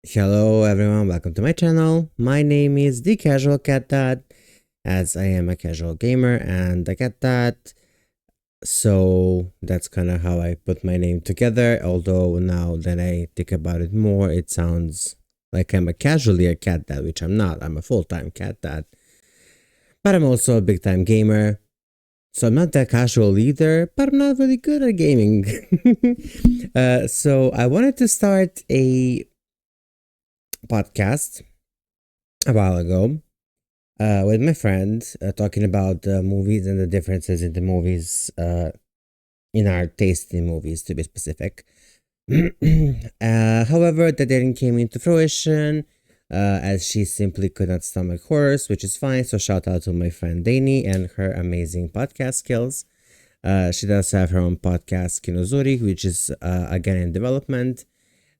Hello everyone, welcome to my channel. My name is The Casual Cat Dad, as I am a casual gamer and a cat dad. So that's kind of how I put my name together, although now that I think about it more, it sounds like I'm casually a cat dad, which I'm not. I'm a full-time cat dad. But I'm also a big-time gamer. So I'm not that casual either, but I'm not really good at gaming. So I wanted to start a podcast a while ago with my friend, talking about the movies and the differences in the movies, in our taste in movies, to be specific. However, that didn't came into fruition, as she simply could not stomach horrors, which is fine. So shout out to my friend Dani and her amazing podcast skills. She does have her own podcast, Kinozuri, which is again in development,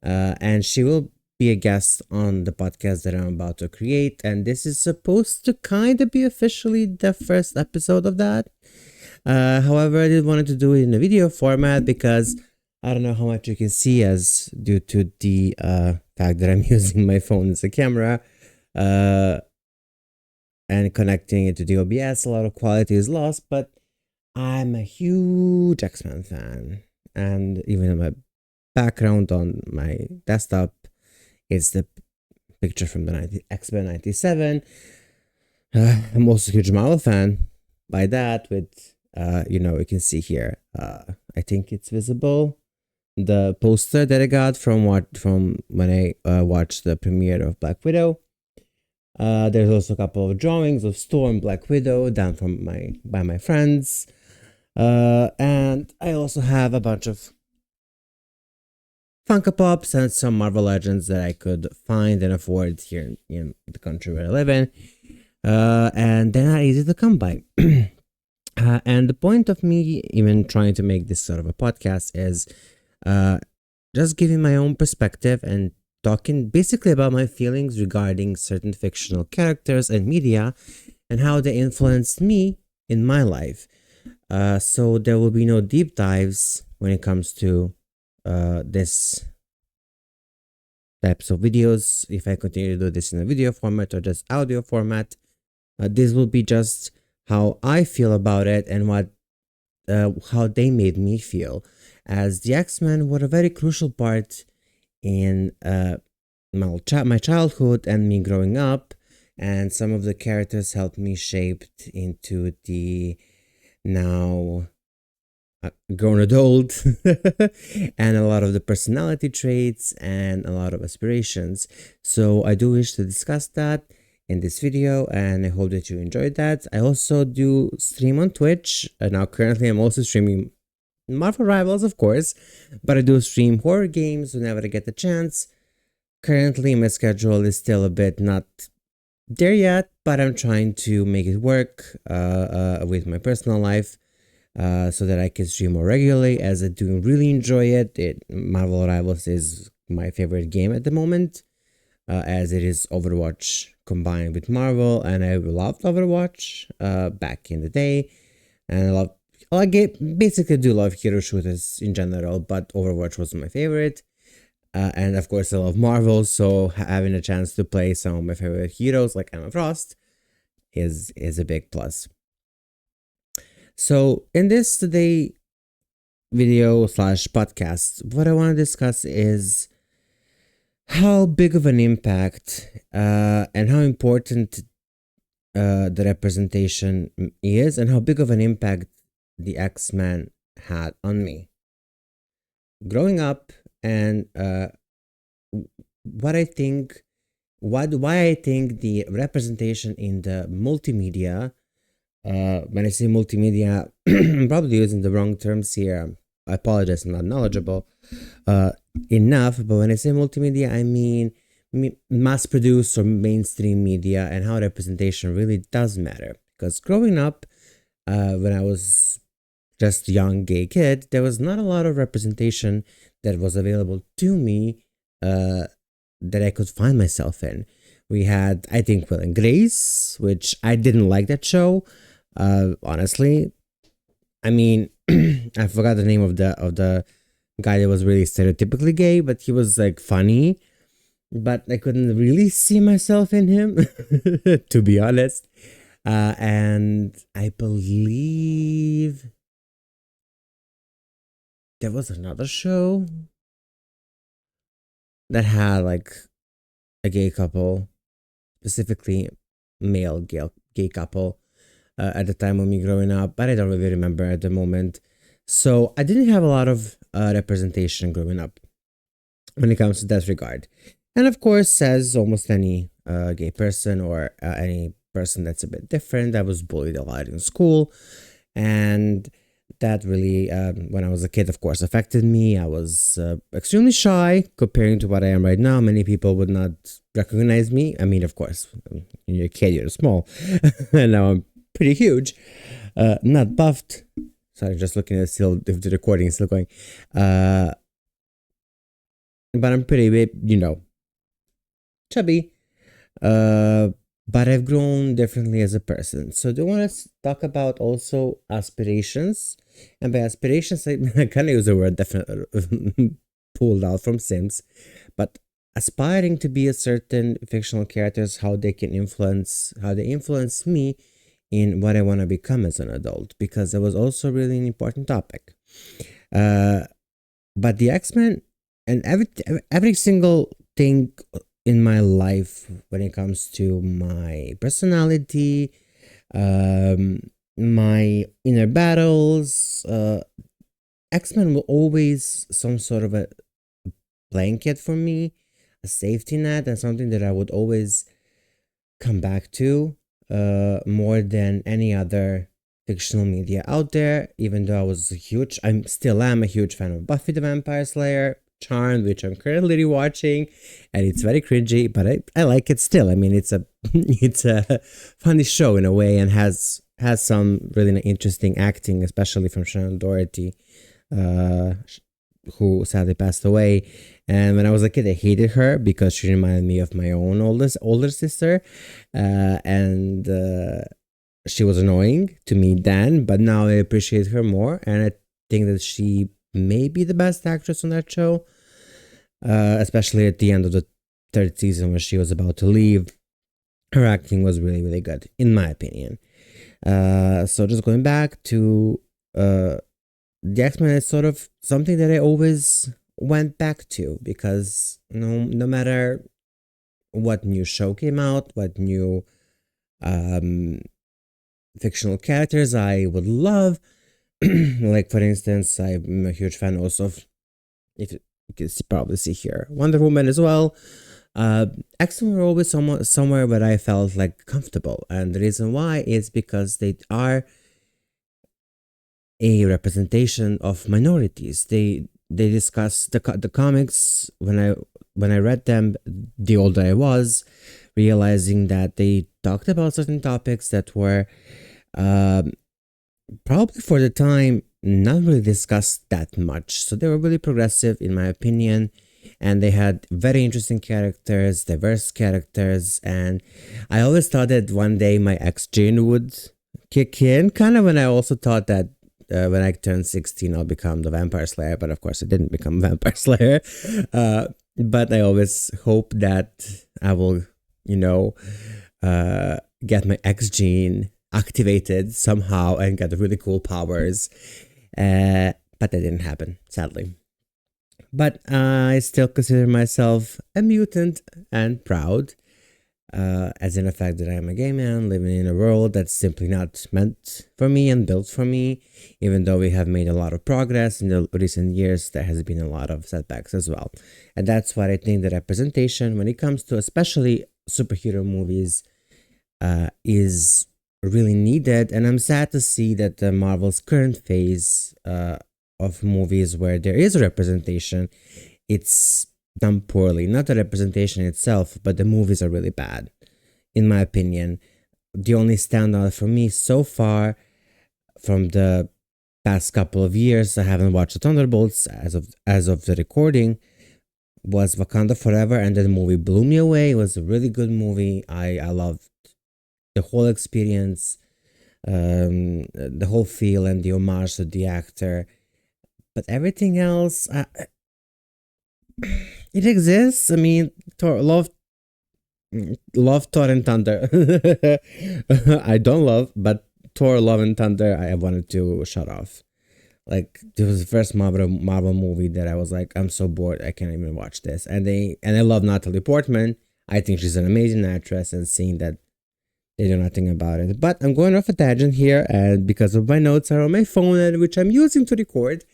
and she will be a guest on the podcast that I'm about to create. And this is supposed to kind of be officially the first episode of that. However, I did wanted to do it in a video format because I don't know how much you can see, as due to the fact that I'm using my phone as a camera and connecting it to the OBS. A lot of quality is lost, but I'm a huge X-Men fan, and even in my background on my desktop, it's the picture from the X-Men 97. I'm also a huge Marvel fan. By that, with you can see here. I think it's visible. The poster that I got from when I watched the premiere of Black Widow. There's also a couple of drawings of Storm, Black Widow, done by my friends. And I also have a bunch of Funko Pops and some Marvel Legends that I could find and afford here in the country where I live in. And they're not easy to come by. And the point of me even trying to make this sort of a podcast is just giving my own perspective and talking basically about my feelings regarding certain fictional characters and media and how they influenced me in my life. So there will be no deep dives when it comes to this types of videos. If I continue to do this in a video format or just audio format, this will be just how I feel about it and what how they made me feel, as the X-Men were a very crucial part in my childhood and me growing up, and some of the characters helped me shaped into the now grown adult and a lot of the personality traits and a lot of aspirations. So I do wish to discuss that in this video, and I hope that you enjoyed that. I also do stream on Twitch. Now currently I'm also streaming Marvel Rivals, of course, but I do stream horror games whenever I get the chance. Currently my schedule is still a bit not there yet, but I'm trying to make it work with my personal life, so that I can stream more regularly, as I do really enjoy it. Marvel Rivals is my favorite game at the moment, as it is Overwatch combined with Marvel, and I loved Overwatch back in the day, and basically do love hero shooters in general, but Overwatch was my favorite. And of course I love Marvel, so having a chance to play some of my favorite heroes like Emma Frost is a big plus. So in this today video slash podcast, what I want to discuss is how big of an impact and how important the representation is, and how big of an impact the X-Men had on me growing up, and why I think the representation in the multimedia. When I say multimedia, I'm probably using the wrong terms here. I apologize, I'm not knowledgeable enough. But when I say multimedia, I mean mass produced or mainstream media, and how representation really does matter. Because growing up, when I was just a young gay kid, there was not a lot of representation that was available to me that I could find myself in. We had, I think, Will and Grace, which I didn't like that show. Honestly, I mean, I forgot the name of the guy that was really stereotypically gay, but he was like funny. but I couldn't really see myself in him, to be honest. And I believe there was another show that had like a gay couple, specifically male gay couple, at the time of me growing up, but I don't really remember at the moment. So I didn't have a lot of representation growing up when it comes to that regard. And of course, as almost any gay person or any person that's a bit different, I was bullied a lot in school. And that really, when I was a kid, of course, affected me. I was extremely shy comparing to what I am right now. Many people would not recognize me. I mean, of course, when you're a kid, you're small. And now I'm pretty huge. Not buffed. Sorry, just looking at still if the recording is still going. But I'm pretty big, chubby. But I've grown differently as a person. So do you want to talk about also aspirations? And by aspirations, I kind of use the word definitely pulled out from Sims, but aspiring to be a certain fictional characters, how they influence me in what I want to become as an adult, because that was also really an important topic. But the X-Men and every single thing in my life when it comes to my personality, my inner battles, X-Men were always some sort of a blanket for me, a safety net, and something that I would always come back to more than any other fictional media out there. Even though I still am a huge fan of Buffy the Vampire Slayer, Charmed, which I'm currently rewatching, and it's very cringy, but I like it still. I mean, it's a it's a funny show in a way, and has some really interesting acting, especially from Shannon Doherty, who sadly passed away. And when I was a kid, I hated her because she reminded me of my own older sister, and she was annoying to me then. But now I appreciate her more, and I think that she may be the best actress on that show, especially at the end of the third season when she was about to leave. Her acting was really, really good, in my opinion. So just going back to the X-Men is sort of something that I always went back to, because no matter what new show came out, what new fictional characters I would love, like for instance, I'm a huge fan also of, if you can probably see here, Wonder Woman as well. X-Men were always somewhere where I felt like comfortable, and the reason why is because they are a representation of minorities. They discuss the comics when I read them, the older I was, realizing that they talked about certain topics that were probably for the time not really discussed that much. So they were really progressive in my opinion, and they had very interesting characters, diverse characters, and I always thought that one day my X gene would kick in, kind of when I also thought that when I turned 16 I'll become the Vampire Slayer, but of course I didn't become Vampire Slayer. But I always hope that I will, get my X gene activated somehow and get really cool powers. But that didn't happen, sadly. But I still consider myself a mutant and proud, as in the fact that I am a gay man living in a world that's simply not meant for me and built for me. Even though we have made a lot of progress in the recent years, there has been a lot of setbacks as well. And that's why I think the representation, when it comes to especially superhero movies, is really needed. And I'm sad to see that the Marvel's current phase of movies where there is a representation, it's done poorly. Not the representation itself, but the movies are really bad, in my opinion. The only standout for me so far from the past couple of years, I haven't watched the Thunderbolts as of the recording, was Wakanda Forever, and the movie blew me away. It was a really good movie. I loved the whole experience, the whole feel and the homage to the actor. But everything else, It exists. I mean, love Thor and Thunder. I don't love, but Thor, Love and Thunder, I wanted to shut off. Like it was the first Marvel movie that I was like, I'm so bored, I can't even watch this. And I love Natalie Portman. I think she's an amazing actress, and seeing that they do nothing about it. But I'm going off a tangent here, and because of my notes are on my phone, and which I'm using to record,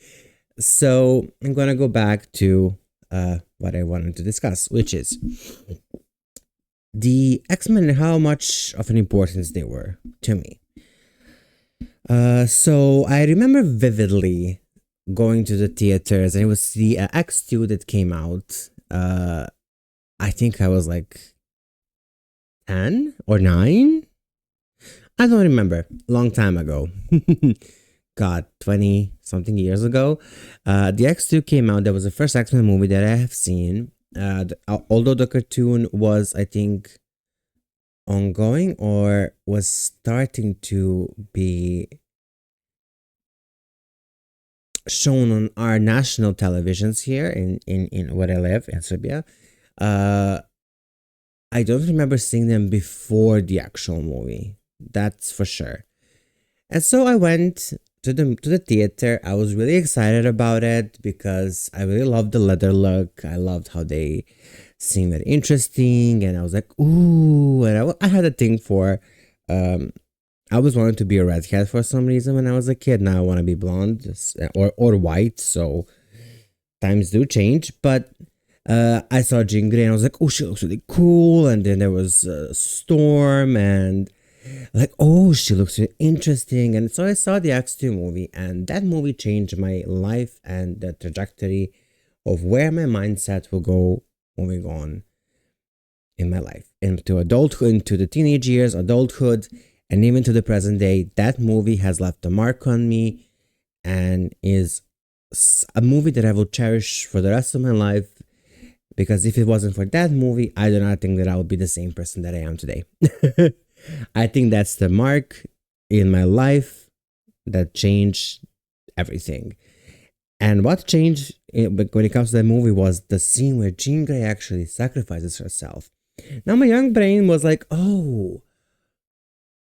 so I'm gonna go back to what I wanted to discuss, which is the X-Men and how much of an importance they were to me. So I remember vividly going to the theaters, and it was the X2 that came out. I think I was like 10 or 9. I don't remember. Long time ago. God, 20 something years ago. The X2 came out. That was the first X-Men movie that I have seen. Although the cartoon was, I think, ongoing or was starting to be shown on our national televisions here in where I live in Serbia. I don't remember seeing them before the actual movie. That's for sure. And so I went to the theater. I was really excited about it because I really loved the leather look. I loved how they seemed very interesting, and I was like, ooh. And I had a thing for, I was wanting to be a redhead for some reason when I was a kid. Now I want to be blonde or white. So times do change, but I saw Jean Grey and I was like, oh, she looks really cool. And then there was Storm, and like, oh, she looks really interesting. And so I saw the X2 movie, and that movie changed my life and the trajectory of where my mindset will go moving on in my life, into adulthood, into the teenage years, adulthood, and even to the present day. That movie has left a mark on me and is a movie that I will cherish for the rest of my life, because if it wasn't for that movie, I do not think that I would be the same person that I am today. I think that's the mark in my life that changed everything. And what changed when it comes to that movie was the scene where Jean Grey actually sacrifices herself. Now my young brain was like, oh,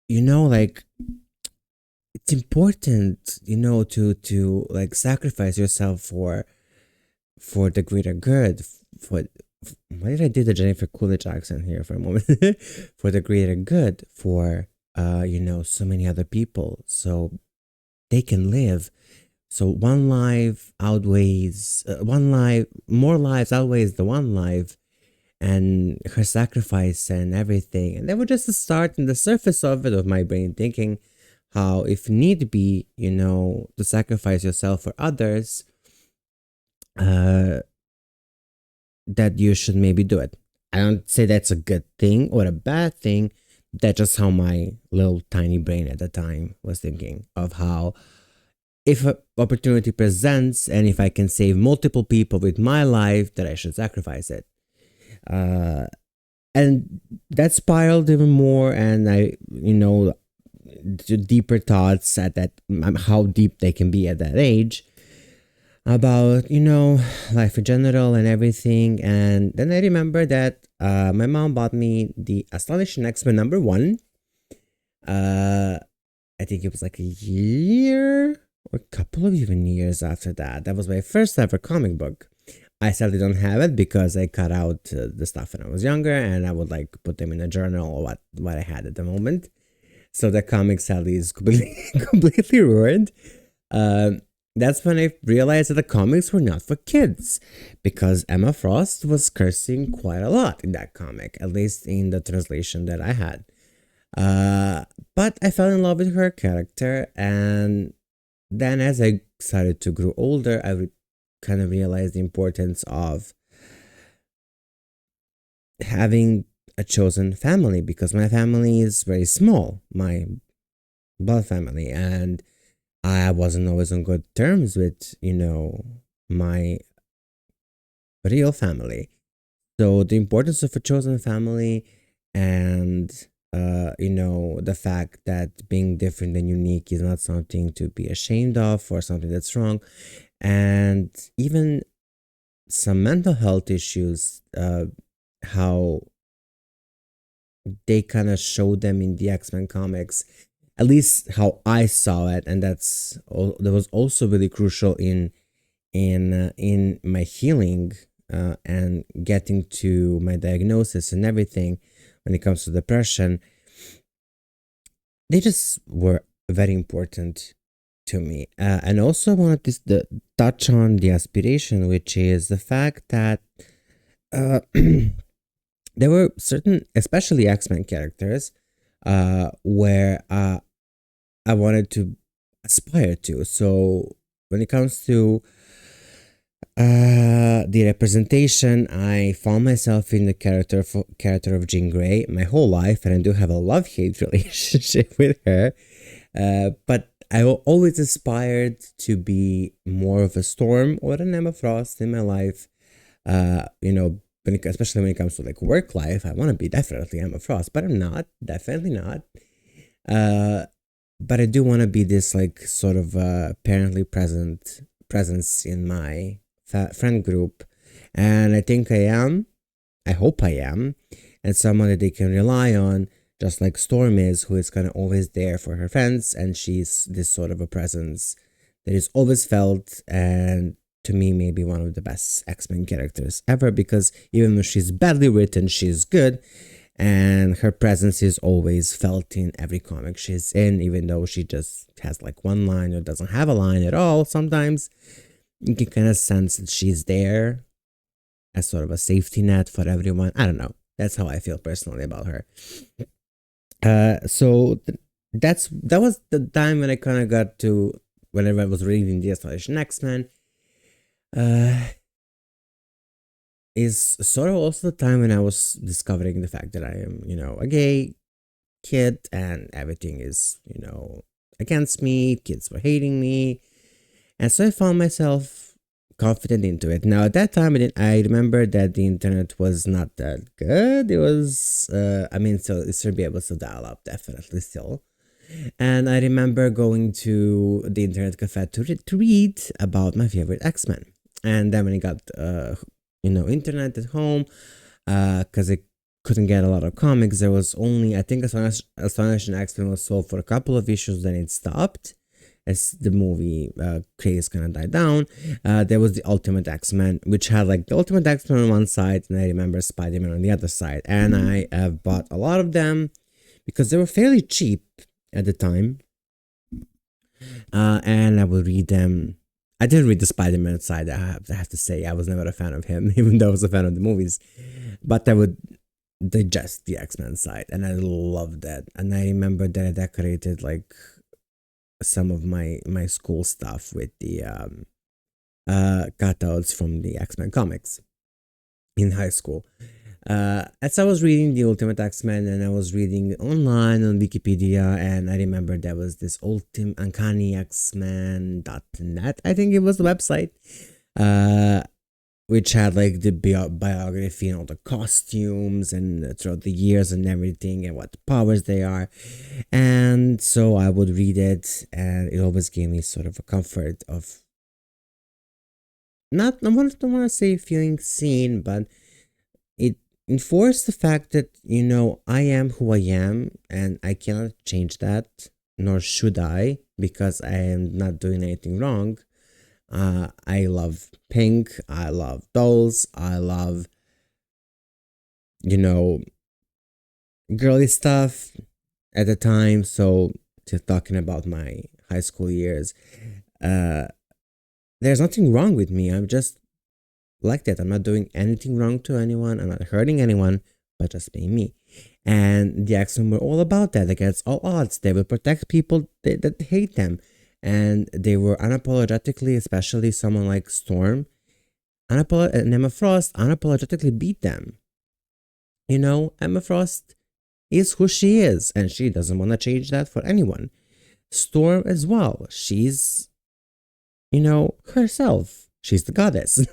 like it's important, to like sacrifice yourself for the greater good. Why did I do the Jennifer Coolidge accent here for a moment? For the greater good, for so many other people, so they can live. So one life outweighs more lives outweighs the one life, and her sacrifice and everything. And that was just the start and the surface of it, of my brain thinking how, if need be, to sacrifice yourself for others, that you should maybe do it. I don't say that's a good thing or a bad thing. That's just how my little tiny brain at the time was thinking of how, if an opportunity presents and if I can save multiple people with my life, that I should sacrifice it. And that spiraled even more, and I, deeper thoughts at that, how deep they can be at that age, about life in general and everything. And then I remember that my mom bought me the Astonishing X-Men #1. I think it was like a year or a couple of even years after that. That was my first ever comic book. I sadly don't have it because I cut out the stuff when I was younger, and I would like put them in a journal or what I had at the moment. So the comic sadly is completely ruined. That's when I realized that the comics were not for kids, because Emma Frost was cursing quite a lot in that comic, at least in the translation that I had. But I fell in love with her character, and then as I started to grow older, I kind of realized the importance of having a chosen family, because my family is very small, my blood family, and I wasn't always on good terms with, my real family. So the importance of a chosen family, and, the fact that being different and unique is not something to be ashamed of or something that's wrong. And even some mental health issues, how they kind of show them in the X-Men comics, at least how I saw it, and that was also really crucial in my healing, and getting to my diagnosis and everything when it comes to depression. They just were very important to me, and also I wanted to touch on the aspiration, which is the fact that uh, there were certain, especially X-Men characters, where I wanted to aspire to. So when it comes to the representation, I found myself in the character of Jean Grey my whole life, and I do have a love-hate relationship with her. But I always aspired to be more of a Storm or an Emma Frost in my life. Especially when it comes to like work life, I want to be definitely Emma Frost, but I'm not, definitely not. Uh, but I do want to be this like sort of apparently presence in my friend group, and I think I am. I hope I am, and someone that they can rely on, just like Storm is, who is kind of always there for her friends, and she's this sort of a presence that is always felt, and to me, maybe one of the best X-Men characters ever, because even though she's badly written, she's good, and her presence is always felt in every comic she's in, even though she just has like one line or doesn't have a line at all. Sometimes you can kind of sense that she's there as sort of a safety net for everyone. I don't know. That's how I feel personally about her. That was the time when I kind of got to, whenever I was reading the Astonishing X-Men, is sort of also the time when I was discovering the fact that I am, a gay kid, and everything is, against me. Kids were hating me. And so I found myself confident into it. Now, at that time, I remember that the internet was not that good. It was, so it should be able to dial up, definitely still. And I remember going to the internet cafe to read about my favorite X-Men. And then when I got, internet at home, because I couldn't get a lot of comics, there was only, I think, Astonishing X-Men was sold for a couple of issues, then it stopped as the movie craze kind of died down. There was the Ultimate X-Men, which had like the Ultimate X-Men on one side, and I remember Spider-Man on the other side. And I have bought a lot of them because they were fairly cheap at the time. And I would read them. I didn't read the Spider-Man side, I have to say. I was never a fan of him, even though I was a fan of the movies. But I would digest the X-Men side, and I loved that. And I remember that I decorated like some of my school stuff with the cutouts from the X-Men comics in high school. As I was reading the Ultimate X-Men, and I was reading online on Wikipedia, and I remember there was this Ultimate Uncanny X-Men.net, I think it was the website, which had like the biography and all the costumes and throughout the years and everything, and what the powers they are. And so I would read it, and it always gave me sort of a comfort of, not, I don't want to say feeling seen, but it enforced the fact that, I am who I am, and I cannot change that, nor should I, because I am not doing anything wrong. I love pink. I love dolls. I love, girly stuff at the time. So, just talking about my high school years, there's nothing wrong with me. I'm just like that. I'm not doing anything wrong to anyone. I'm not hurting anyone, but just being me. And the X-Men were all about that. Against all odds, they will protect people that hate them. And they were unapologetically, especially someone like Storm, and Emma Frost unapologetically beat them. Emma Frost is who she is, and she doesn't want to change that for anyone. Storm as well. She's, herself. She's the goddess.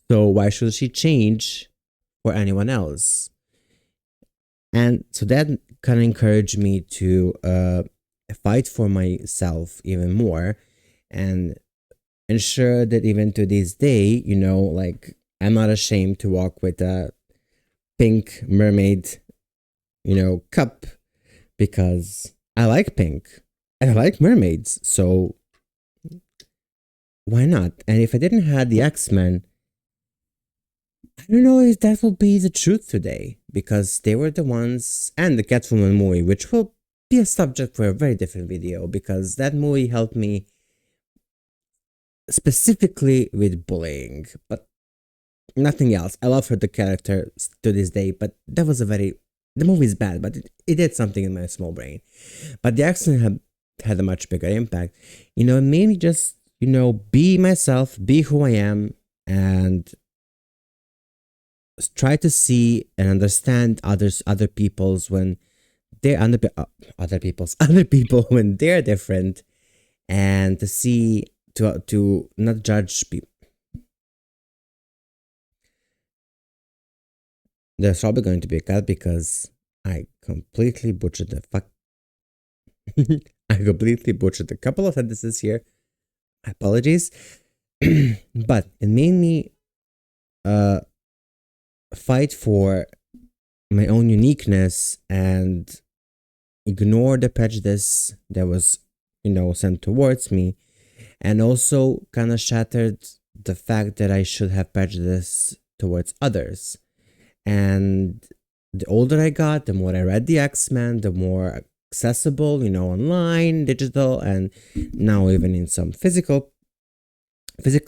So why should she change for anyone else? And so that kind of encouraged me to fight for myself even more, and ensure that even to this day, like I'm not ashamed to walk with a pink mermaid, cup, because I like pink and I like mermaids. So why not? And if I didn't have the X-Men, I don't know if that will be the truth today, because they were the ones, and the Catwoman movie, which will be a subject for a very different video, because that movie helped me specifically with bullying, but nothing else. I love her, the character, to this day, but that was the movie is bad, but it did something in my small brain. But the accent had a much bigger impact. It made me just, be myself, be who I am, and try to see and understand other people's when they're other people's other people when they're different, and to see to not judge people. There's probably going to be a cut because I completely butchered the fuck. I completely butchered a couple of sentences here. Apologies. But it made me fight for my own uniqueness and ignore the prejudice that was, sent towards me, and also kind of shattered the fact that I should have prejudice towards others. And the older I got, the more I read the X-Men, the more accessible, online, digital, and now even in some physical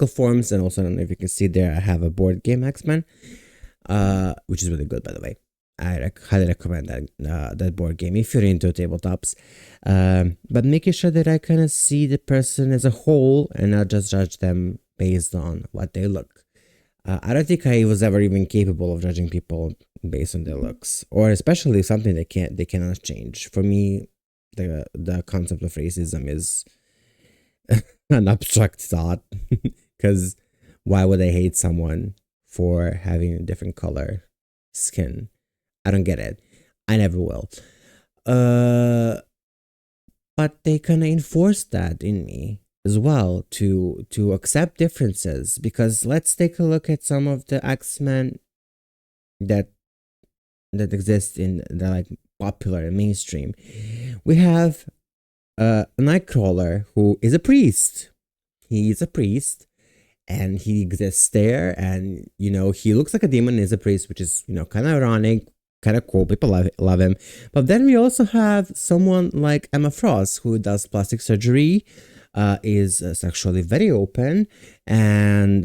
forms. And also, I don't know if you can see there, I have a board game X-Men, which is really good, by the way. I highly recommend that board game if you're into tabletops. But making sure that I kind of see the person as a whole and not just judge them based on what they look. I don't think I was ever even capable of judging people based on their looks, or especially something they cannot change. For me, the concept of racism is an abstract thought, because why would I hate someone for having a different color skin? I don't get it. I never will. But they kind of enforced that in me as well, to accept differences, because let's take a look at some of the X-Men that exist in the like popular and mainstream. We have a Nightcrawler who is a priest. He is a priest, and he exists there, and he looks like a demon and is a priest, which is kind of ironic, kind of cool. People love him. But then we also have someone like Emma Frost, who does plastic surgery, is sexually very open, and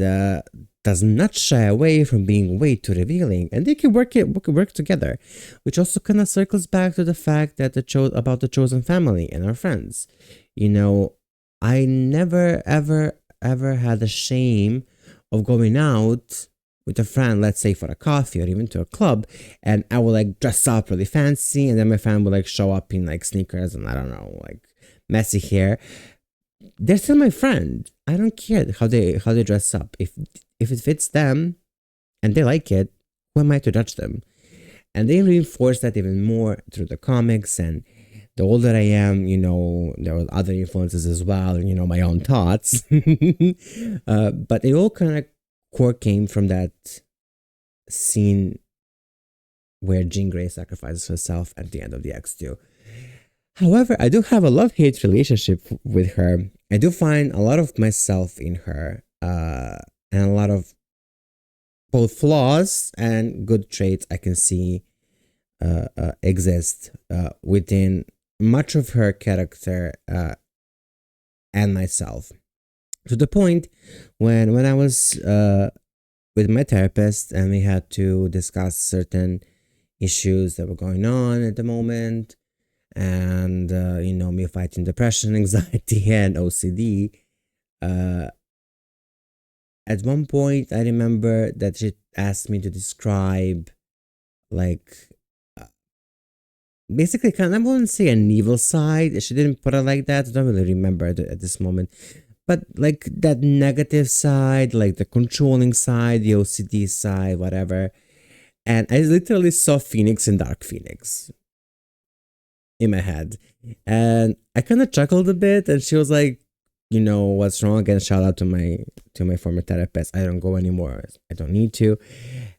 does not shy away from being way too revealing, and they can work together, which also kind of circles back to the fact that about the chosen family and our friends. I never ever had the shame of going out with a friend, let's say for a coffee or even to a club, and I would like dress up really fancy, and then my friend would like show up in like sneakers and I don't know, like messy hair. They're still my friend. I don't care how they dress up. If it fits them and they like it, who am I to judge them? And they reinforce that even more through the comics. And the older I am, there were other influences as well, my own thoughts. But it all kind of core came from that scene where Jean Grey sacrifices herself at the end of the X2. However, I do have a love-hate relationship with her. I do find a lot of myself in her, and a lot of both flaws and good traits I can see exist within much of her character and myself. To the point when I was with my therapist and we had to discuss certain issues that were going on at the moment, and me fighting depression, anxiety, and OCD. At one point, I remember that she asked me to describe, like, basically, kind of, I wouldn't say an evil side. She didn't put it like that. I don't really remember it at this moment. But like that negative side, like the controlling side, the OCD side, whatever. And I literally saw Phoenix in Dark Phoenix in my head. And I kind of chuckled a bit, and she was like, what's wrong. Again, shout out to my former therapist. I don't go anymore. I don't need to,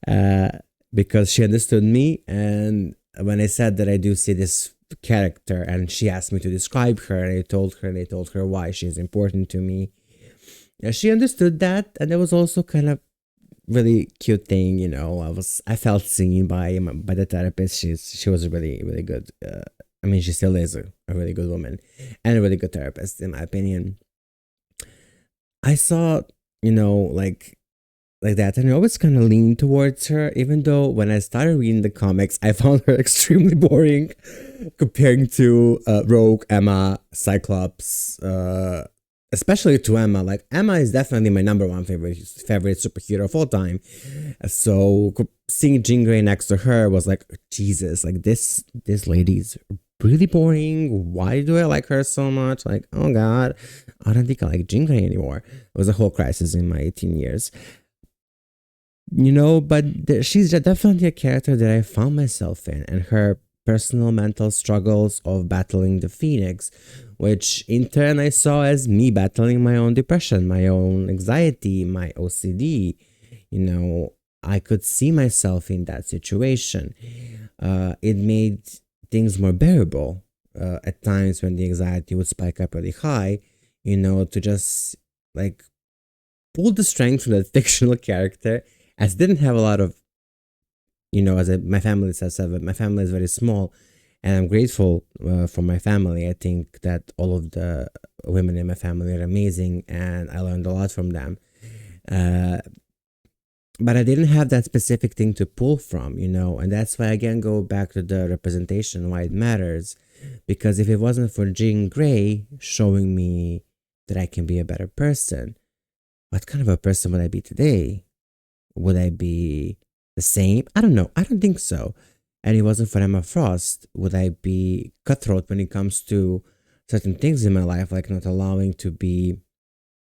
uh, because she understood me. And when I said that I do see this character, and she asked me to describe her, and I told her why she's important to me. She understood that, and it was also kind of really cute thing. I felt seen by the therapist. She was really really good. I mean, she still is a really good woman and a really good therapist, in my opinion. I saw, like that, and I always kind of leaned towards her, even though when I started reading the comics, I found her extremely boring comparing to Rogue, Emma, Cyclops, especially to Emma. Like, Emma is definitely my number one favorite superhero of all time. So seeing Jean Grey next to her was like, Jesus, like this lady's really boring. Why do I like her so much? Like, oh God, I don't think I like Jean Grey anymore. It was a whole crisis in my teen years. But she's definitely a character that I found myself in, and her personal mental struggles of battling the Phoenix, which in turn I saw as me battling my own depression, my own anxiety, my OCD. I could see myself in that situation. It made things more bearable at times when the anxiety would spike up really high, to just like pull the strength from that fictional character, as didn't have a lot of, my family says, my family is very small, and I'm grateful for my family. I think that all of the women in my family are amazing, and I learned a lot from them. But I didn't have that specific thing to pull from, and that's why I again go back to the representation, why it matters. Because if it wasn't for Jean Grey showing me that I can be a better person, what kind of a person would I be today? Would I be the same? I don't know. I don't think so. And it wasn't for Emma Frost, would I be cutthroat when it comes to certain things in my life, like not allowing to be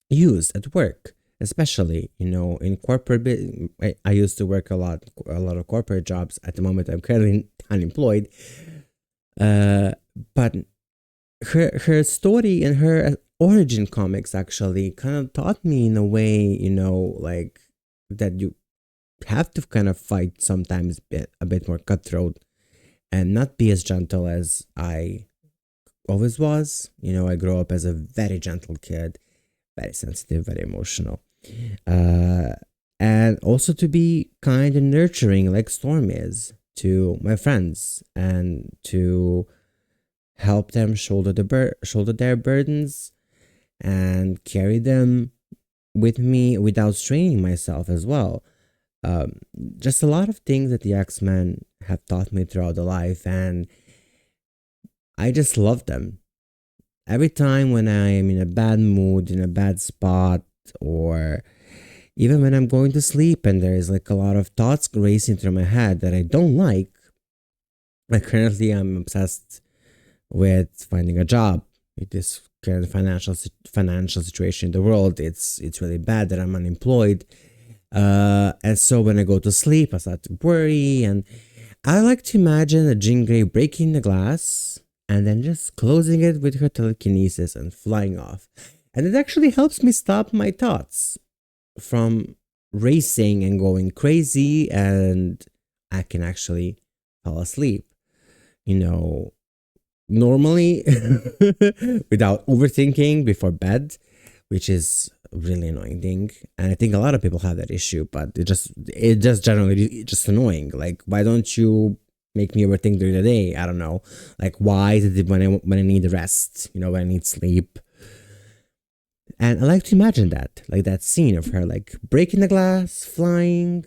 used at work, especially, in corporate. I used to work a lot of corporate jobs. At the moment, I'm currently unemployed. But her story and her origin comics actually kind of taught me in a way, like that you have to kind of fight sometimes a bit more cutthroat and not be as gentle as I always was. I grew up as a very gentle kid, very sensitive, very emotional. And also to be kind and nurturing like Storm is to my friends, and to help them shoulder their burdens and carry them with me without straining myself as well. Just a lot of things that the X-Men have taught me throughout the life, and I just love them. Every time when I am in a bad mood, in a bad spot, or even when I'm going to sleep and there is like a lot of thoughts racing through my head that I don't like, currently I'm obsessed with finding a job. With this current financial situation in the world, it's really bad that I'm unemployed. And so when I go to sleep, I start to worry, and I like to imagine a Jean Grey breaking the glass and then just closing it with her telekinesis and flying off. And it actually helps me stop my thoughts from racing and going crazy, and I can actually fall asleep. Normally without overthinking before bed, which is a really annoying thing. And I think a lot of people have that issue, but it just generally just annoying. Like, why don't you make me overthink during the day? I don't know. Like, why is it when I need rest, when I need sleep? And I like to imagine that, like that scene of her like breaking the glass, flying,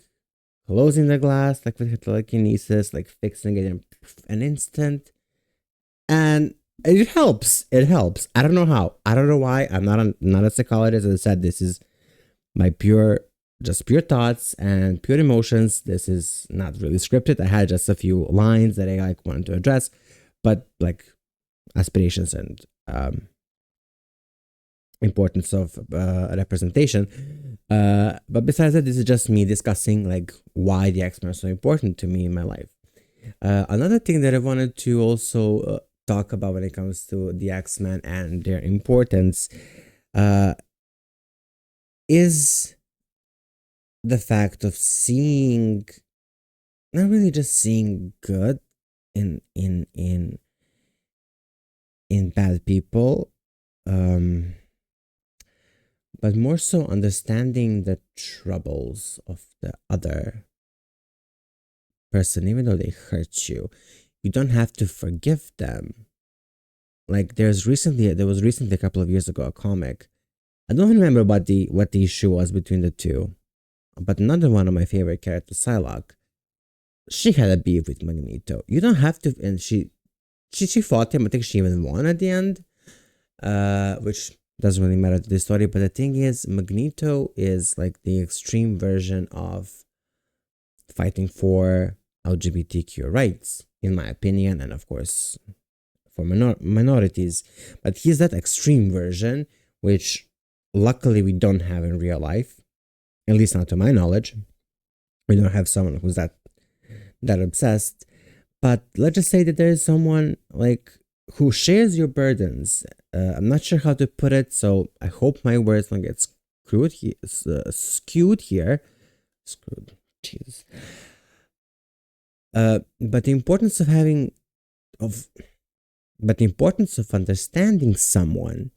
closing the glass, like with her telekinesis, like fixing it in an instant. And it helps. It helps. I don't know how. I don't know why. I'm not a psychologist. As I said, this is my pure thoughts and pure emotions. This is not really scripted. I had just a few lines that I like wanted to address, but like aspirations and importance of representation. But besides that, this is just me discussing like why the X-Men are so important to me in my life. Another thing that I wanted to also talk about when it comes to the X-Men and their importance uh, is the fact of seeing, not really just seeing good in bad people, um, but more so understanding the troubles of the other person, even though they hurt you. You don't have to forgive them. Like there was recently a couple of years ago a comic. I don't remember what the issue was between the two, but another one of my favorite characters, Psylocke, she had a beef with Magneto. You don't have to, and she fought him. I think she even won at the end, which doesn't really matter to the story. But the thing is, Magneto is like the extreme version of fighting for LGBTQ rights, in my opinion, and of course for minorities. But he's that extreme version, which luckily we don't have in real life, at least not to my knowledge. We don't have someone who's that obsessed. But let's just say that there is someone like who shares your burdens. I'm not sure how to put it, so I hope my words don't get skewed here. Screwed, Jesus. But the importance of understanding someone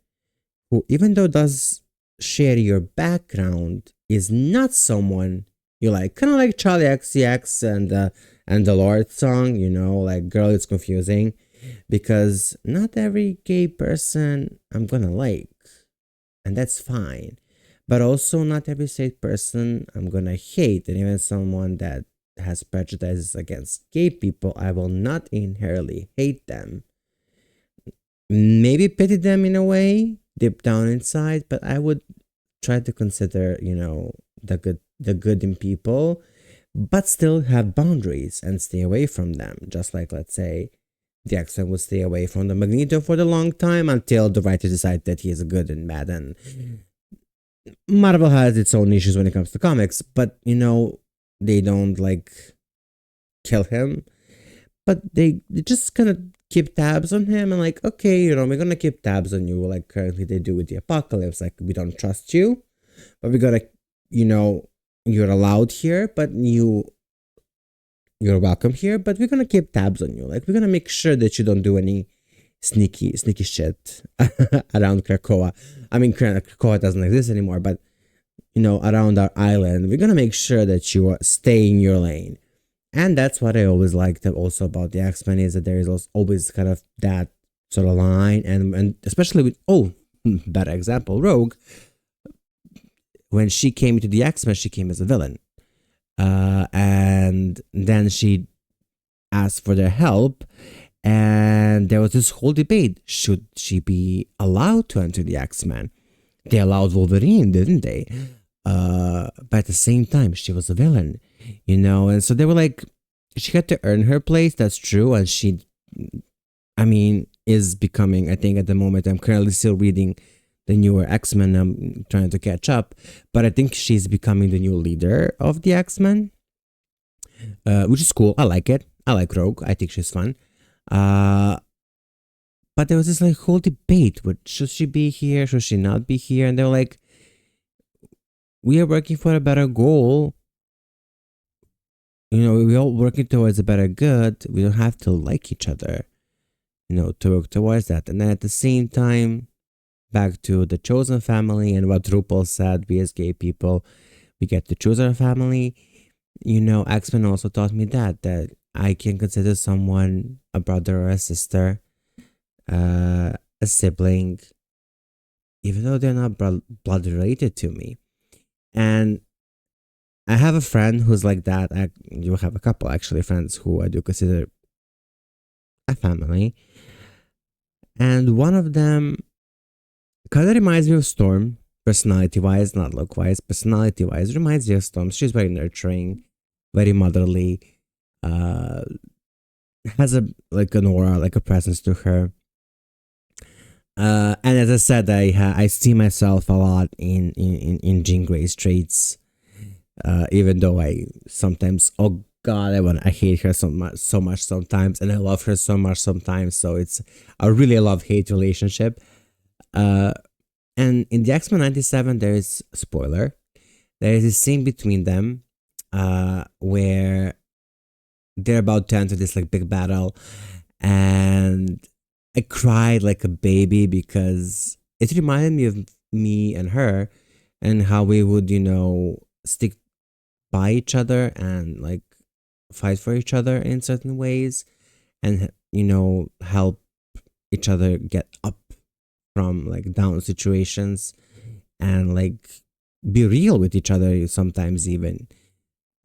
who, even though does share your background, is not someone you like. Kind of like Charlie XCX and the Lord song, like Girl, It's Confusing, because not every gay person I'm gonna like, and that's fine. But also not every straight person I'm gonna hate, and even someone that has prejudices against gay people, I will not inherently hate them. Maybe pity them in a way, deep down inside, but I would try to consider, the good in people, but still have boundaries and stay away from them. Just like, let's say, the X-Men would stay away from the Magneto for the long time until the writers decide that he is good and bad. And Marvel has its own issues when it comes to comics, but they don't like kill him, but they just kind of keep tabs on him and like, okay, we're gonna keep tabs on you, like currently they do with the Apocalypse. Like, we don't trust you, but we gotta, you're allowed here, but you're welcome here, but we're gonna keep tabs on you. Like, we're gonna make sure that you don't do any sneaky shit around Krakoa. I mean, Krakoa doesn't exist anymore, but around our island, we're gonna make sure that you stay in your lane. And that's what I always liked also about the X-Men, is that there is always kind of that sort of line, and especially with better example, Rogue. When she came to the X-Men, she came as a villain, and then she asked for their help, and there was this whole debate: should she be allowed to enter the X-Men? They allowed Wolverine, didn't they? But at the same time, she was a villain, and so they were like, she had to earn her place. That's true, and she, I mean, is becoming. I think at the moment, I'm currently still reading the newer X-Men. I'm trying to catch up, but I think she's becoming the new leader of the X-Men, which is cool. I like it. I like Rogue. I think she's fun. But there was this like whole debate: should she be here? Should she not be here? And they were like, we are working for a better goal. We're all working towards a better good. We don't have to like each other, to work towards that. And then at the same time, back to the chosen family and what RuPaul said, we as gay people, we get to choose our family. X-Men also taught me that I can consider someone a brother or a sister, a sibling, even though they're not blood related to me. And I have a friend who's like that. You have a couple actually friends who I do consider a family. And one of them kind of reminds me of Storm, personality-wise, not look-wise. Personality-wise, reminds me of Storm. She's very nurturing, very motherly, has an aura, like a presence to her. And as I said, I see myself a lot in Jean Grey's traits. Even though I sometimes, oh god, I hate her so much sometimes, and I love her so much sometimes. So it's a really love-hate relationship. And And in the X-Men 97, there is, spoiler, there is a scene between them where they're about to enter this like big battle, and I cried like a baby because it reminded me of me and her and how we would, stick by each other and like fight for each other in certain ways, and help each other get up from like down situations, and like be real with each other sometimes even.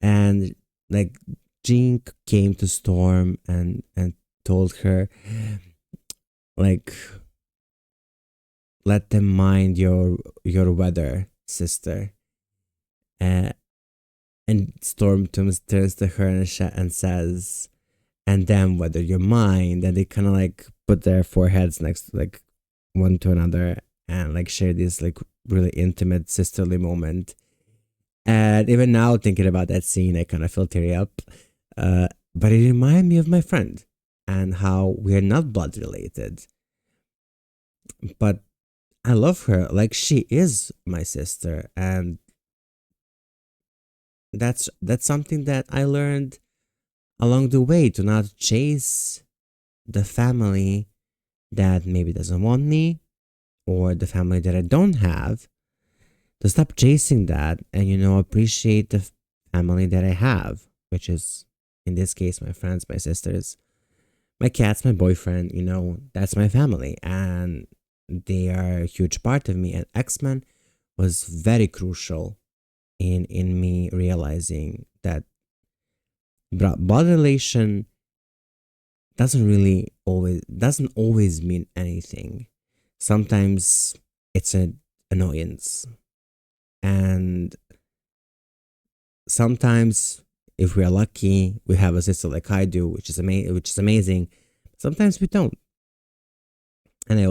And like Jean came to Storm and told her like, let them mind your weather, sister. uh, and Storm turns to her and says, and then whether your mind. And they kind of like put their foreheads next to like one to another and like share this like really intimate sisterly moment. And even now thinking about that scene, I kind of feel teary up. But it reminded me of my friend and how we are not blood related, but I love her like she is my sister. And that's something that I learned along the way, to not chase the family that maybe doesn't want me, or the family that I don't have, to stop chasing that and appreciate the family that I have, which is in this case my friends, my sisters, my cats, my boyfriend. That's my family, and they are a huge part of me. And X-Men was very crucial in me realizing that blood relation doesn't always mean anything. Sometimes it's an annoyance, and sometimes if we are lucky we have a sister like I do, which is amazing. Sometimes we don't. And I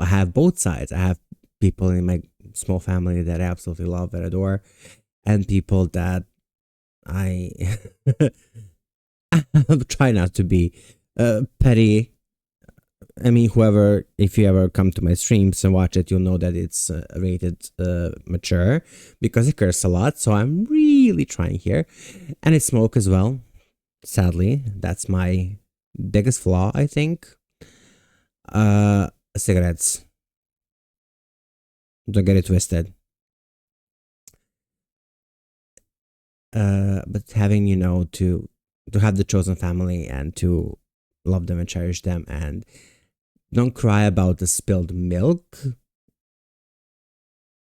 have both sides. I have people in my small family that I absolutely love and adore, and people that I try not to be petty. I mean, if you ever come to my streams and watch it, you'll know that it's rated mature because I curse a lot. So I'm really trying here. And I smoke as well. Sadly, that's my biggest flaw, I think. Cigarettes. Don't get it twisted. But having, to have the chosen family and to love them and cherish them, and don't cry about the spilled milk.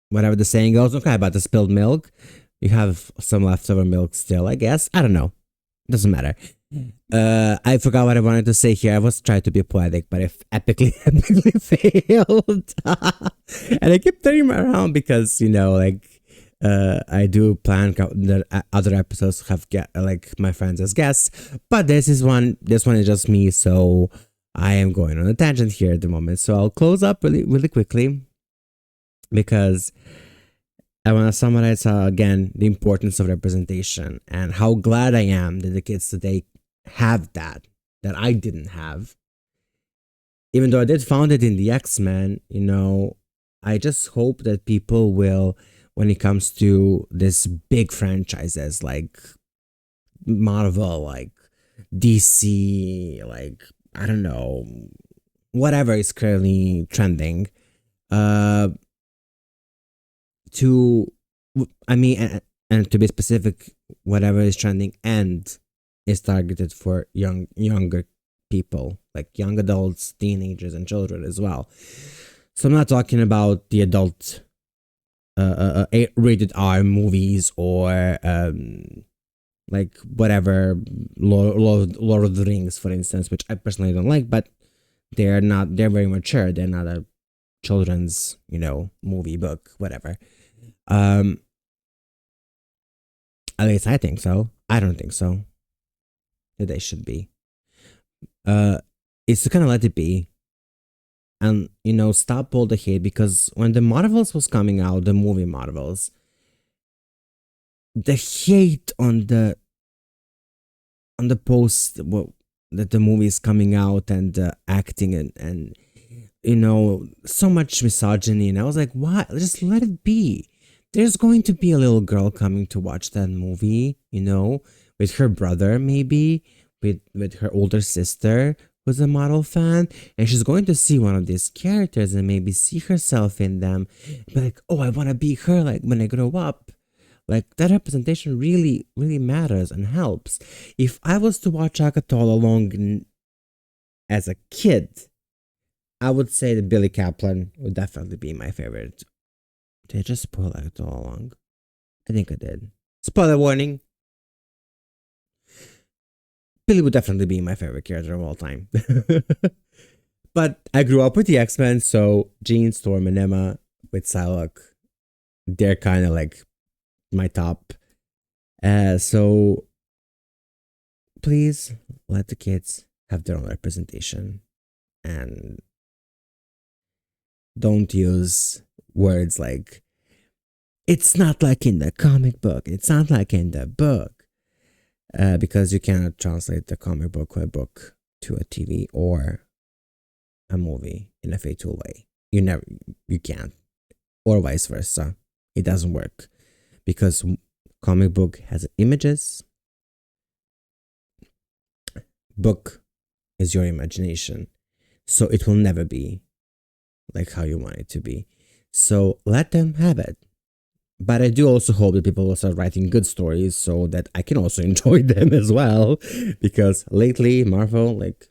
Whatever the saying goes, don't cry about the spilled milk. You have some leftover milk still, I guess. I don't know. Doesn't matter. I forgot what I wanted to say here. I was trying to be poetic, but I epically failed. And I kept turning around because, I do plan that other episodes have like my friends as guests, but this one is just me, so I am going on a tangent here at the moment. So I'll close up really quickly because I want to summarize again the importance of representation and how glad I am that the kids today have that I didn't have. Even though I did found it in the X-Men, I just hope that people will, when it comes to this big franchises like Marvel, like DC, like I don't know, whatever is currently trending, to I mean, and to be specific, whatever is trending and is targeted for younger people, like young adults, teenagers, and children as well. So I'm not talking about the adult rated R movies or like whatever Lord of the Rings, for instance, which I personally don't like, but they're very mature. They're not a children's, movie, book, whatever. At least I think so. I don't think so. That they should be. It's to kind of let it be. And, stop all the hate, because when the Marvels was coming out, the movie Marvels, the hate on the post that the movie is coming out, and the acting and so much misogyny. And I was like, why? Just let it be. There's going to be a little girl coming to watch that movie, with her brother, maybe, with her older sister who's a model fan, and she's going to see one of these characters and maybe see herself in them. Be like, oh, I want to be her, like, when I grow up. Like, that representation really, really matters and helps. If I was to watch Akato all along as a kid, I would say that Billy Kaplan would definitely be my favorite. Did I just spoil Akato all along? I think I did. Spoiler warning. Billy would definitely be my favorite character of all time. But I grew up with the X-Men, so Jean, Storm, and Emma with Psylocke, they're kind of like my top. So please let the kids have their own representation and don't use words like, it's not like in the comic book, it's not like in the book, because you cannot translate the comic book or a book to a TV or a movie in a faithful way. You can't, or vice versa. It doesn't work because comic book has images, book is your imagination, so it will never be like how you want it to be. So let them have it. But I do also hope that people will start writing good stories so that I can also enjoy them as well. Because lately, Marvel, like,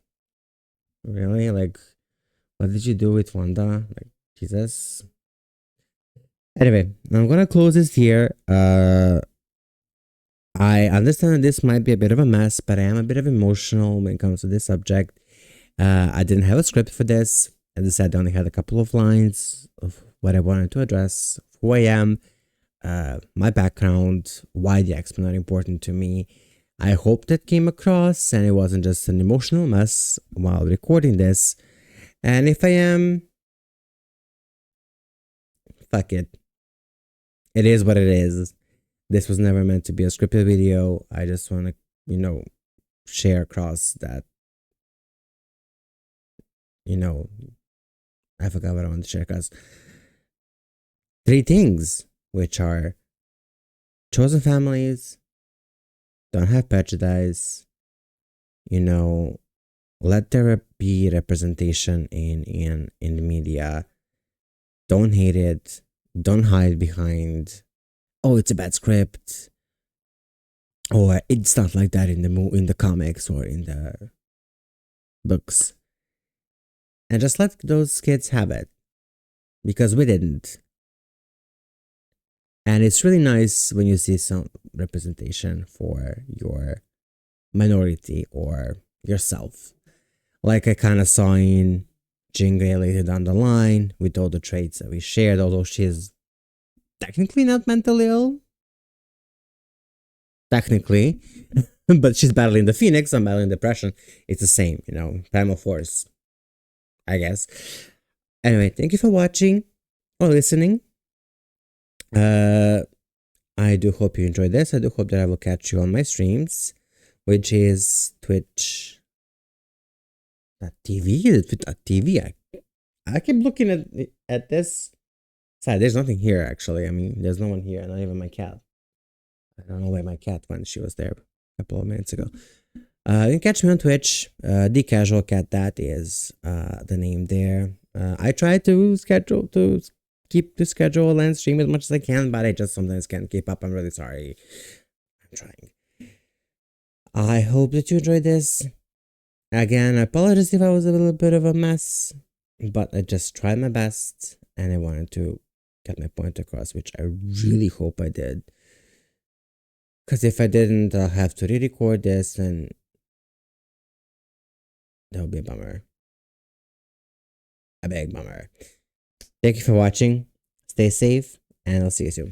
really? Like, what did you do with Wanda? Like, Jesus. Anyway, I'm gonna close this here. I understand that this might be a bit of a mess, but I am a bit of emotional when it comes to this subject. I didn't have a script for this. As I said, I only had a couple of lines of what I wanted to address, who I am, my background, why the X-Men are important to me. I hope that came across and it wasn't just an emotional mess while recording this. And if I am, fuck it. It is what it is. This was never meant to be a scripted video. I just want to, share across that, I forgot what I wanted to share across. 3 things, which are chosen families, don't have prejudice, let there be representation in the media. Don't hate it. Don't hide behind, oh, it's a bad script, or it's not like that in the comics or in the books. And just let those kids have it, because we didn't. And it's really nice when you see some representation for your minority or yourself. Like I kind of saw in Jean Grey later down the line with all the traits that we shared, although she's technically not mentally ill. Technically. But she's battling the Phoenix, I'm battling depression. It's the same, primal force, I guess. Anyway, thank you for watching or listening. I do hope you enjoyed this. I do hope that I will catch you on my streams, which is Twitch.tv. TV. I keep looking at this. Sorry, there's nothing here actually. I mean, there's no one here, not even my cat. I don't know where my cat went. She was there a couple of minutes ago. You can catch me on Twitch. The Casual Cat, that is the name there. I try to keep the schedule and stream as much as I can, but I just sometimes can't keep up. I'm really sorry. I'm trying. I hope that you enjoyed this. Again, I apologize if I was a little bit of a mess, but I just tried my best and I wanted to get my point across, which I really hope I did. Because if I didn't, I'll have to re-record this and that would be a bummer. A big bummer. Thank you for watching. Stay safe and I'll see you soon.